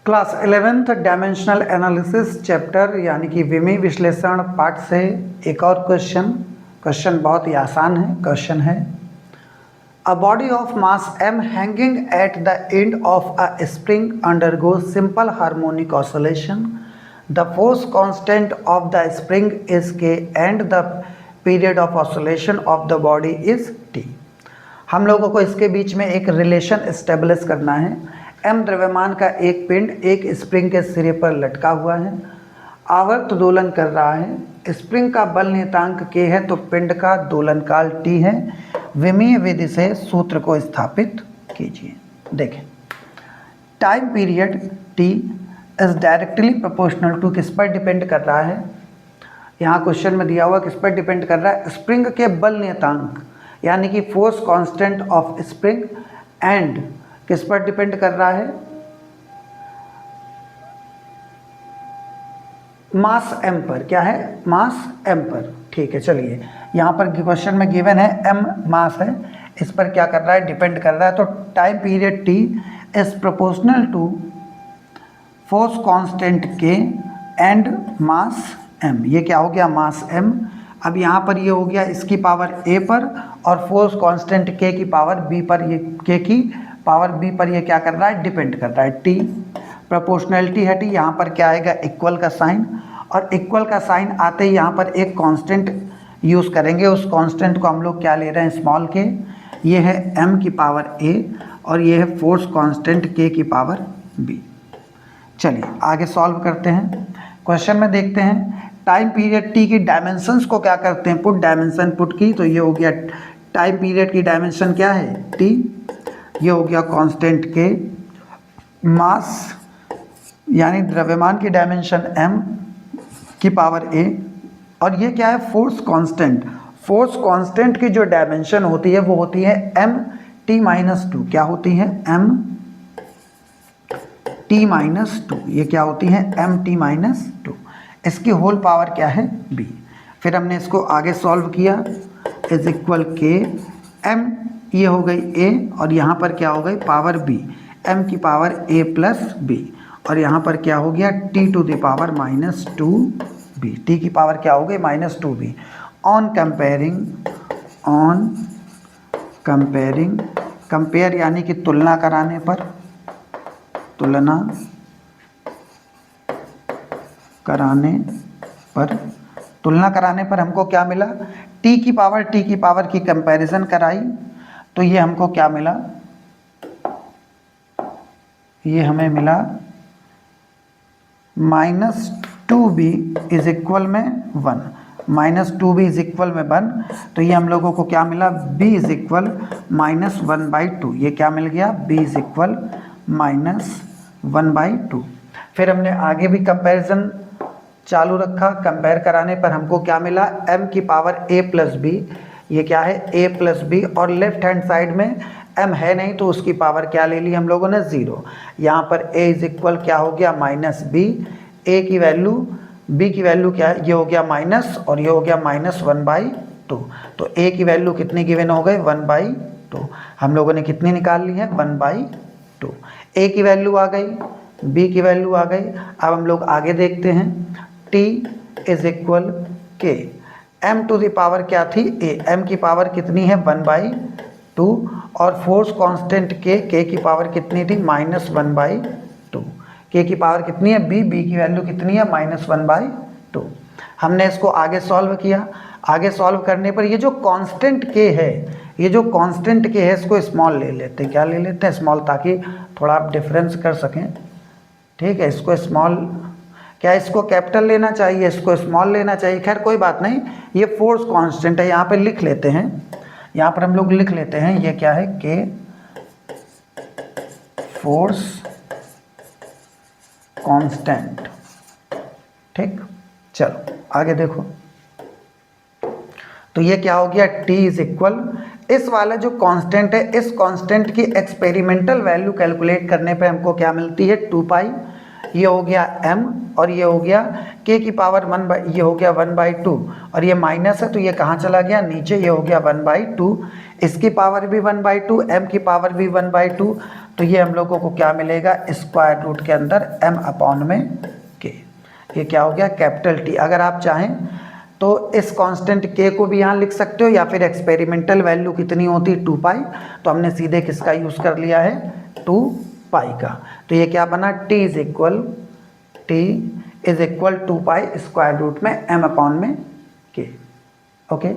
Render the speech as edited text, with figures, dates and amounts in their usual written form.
Class 11th dimensional analysis chapter यानी कि विमीय विश्लेषण पाठ से एक और क्वेश्चन बहुत ही आसान है। क्वेश्चन है a body of mass m hanging at the end of a spring undergoes simple harmonic oscillation. The force constant of the spring is k and the period of oscillation of the body is t। हम लोगों को इसके बीच में एक relation establish करना है। m द्रव्यमान का एक पिंड एक स्प्रिंग के सिरे पर लटका हुआ है, आवर्त दोलन कर रहा है। स्प्रिंग का बल नियतांक k है तो पिंड का दोलन काल t है। विमीय विधि से सूत्र को स्थापित कीजिए। देखें, time period t is directly proportional to किस पर डिपेंड कर रहा है। यहाँ क्वेश्चन में दिया हुआ किस पर डिपेंड कर रहा है, स्प्रिंग के बल नियतांक यानी कि force constant of spring and किस पर डिपेंड कर रहा है, मास m पर। क्या है, मास m पर। ठीक है, चलिए यहाँ पर क्वेश्चन में गिवन है m मास है, इस पर क्या कर रहा है, डिपेंड कर रहा है। तो time period t is proportional to force constant k and mass m। ये क्या हो गया, मास m। अब यहाँ पर ये हो गया इसकी पावर a पर और फोर्स कांस्टेंट k की पावर b पर, ये k की पावर b पर ये क्या कर रहा है, डिपेंड कर रहा है। t प्रोपोर्शनलिटी है t, यहाँ पर क्या आएगा, इक्वल का साइन, और इक्वल का साइन आते ही यहाँ पर एक कांस्टेंट यूज़ करेंगे। उस कांस्टेंट को हम लोग क्या ले रहे हैं, स्मॉल k। ये है m की पावर a और ये है फोर्स कांस्टेंट k की पावर b। चलिए आगे सॉल्व करते हैं। क्वेश्चन में देखते हैं टाइम पीरियड t की डायमेंशंस को क्या करते हैं, पुट डायमेंशन पुट की। तो ये हो गया टाइम पीरियड की डायमेंशन क्या है, t। ये हो गया कांस्टेंट k, मास यानी द्रव्यमान की डायमेंशन m की पावर a, और ये क्या है, फोर्स कांस्टेंट। फोर्स कांस्टेंट की जो डायमेंशन होती है वो होती है m t-2। क्या होती है, m t-2। ये क्या होती है, m t-2। इसकी होल पावर क्या है, b। फिर हमने इसको आगे सॉल्व किया, इज इक्वल k m, ये हो गई a और यहाँ पर क्या हो गई, पावर b, m की पावर a प्लस b, और यहाँ पर क्या हो गया, t to the power -2b। t की पावर क्या हो गई, -2b। ऑन कंपेयरिंग कंपेयर यानी कि तुलना कराने पर, तुलना कराने पर हमको क्या मिला, t की पावर की कंपैरिजन कराई तो ये हमको क्या मिला, ये हमें मिला -2b इज इक्वल में 1, -2b इज इक्वल में 1। तो ये हम लोगों को क्या मिला, b इज इक्वल -1/2। ये क्या मिल गया, b इज इक्वल -1/2। फिर हमने आगे भी कंपैरिजन चालू रखा। कंपेयर कराने पर हमको क्या मिला, m की पावर a प्लस b। ये क्या है, a प्लस b, और लेफ्ट हैंड साइड में m है नहीं तो उसकी पावर क्या ले ली हम लोगों ने, 0। यहाँ पर a इज इक्वल क्या हो गया, -b। a की वैल्यू, b की वैल्यू क्या है, ये हो गया माइनस और ये हो गया -1/2। तो a की वैल्यू कितनी गिवन हो गई, 1/2। हम लोगों ने कितनी निकाल ली है, 1/2। a की वैल्यू आ गई, b की वैल्यू आ गई। अब हम लोग आगे देखते हैं, t is equal k, m to the power क्या थी, a, m की पावर कितनी है, 1/2, और फोर्स कांस्टेंट k की पावर कितनी थी, -1/2। k की पावर कितनी है, b की वैल्यू कितनी है, -1/2। हमने इसको आगे सॉल्व किया। आगे सॉल्व करने पर ये जो कांस्टेंट k है, इसको स्मॉल ले लेते हैं। क्या ले लेते हैं, स्मॉल, ताकि थोड़ा आप डिफरेंस कर सकें। ठीक है, इसको स्मॉल, क्या इसको कैपिटल लेना चाहिए, इसको स्मॉल लेना चाहिए, खैर कोई बात नहीं। ये फोर्स कांस्टेंट है, यहाँ पे लिख लेते हैं, यहाँ पर हम लोग लिख लेते हैं, ये क्या है, k फोर्स कांस्टेंट। ठीक, चलो आगे देखो। तो ये क्या हो गया, t इज इक्वल, इस वाला जो कांस्टेंट है, इस कांस्टेंट की एक्सपेरिमेंटल वैल्यू कैलकुलेट करने पे हमको क्या मिलती है, 2π। ये हो गया m और ये हो गया k की पावर 1, ये हो गया 1/2, और ये माइनस है तो ये कहाँ चला गया, नीचे। ये हो गया 1/2 इसकी पावर भी 1/2, m की पावर भी 1/2, तो ये हम लोगों को क्या मिलेगा, स्क्वायर रूट के अंदर m/k। ये क्या हो गया, कैपिटल T। अगर आप चाहें तो इस कांस्टेंट k को भी यहाँ लिख सकते हो, या फिर एक्सपेरिमेंटल वैल्यू कितनी होती है 2 पाई, तो हमने सीधे किसका यूज़ कर लिया है, 2 पाई का। तो ये क्या बना, t is equal 2 pi square root में m/k। ओके।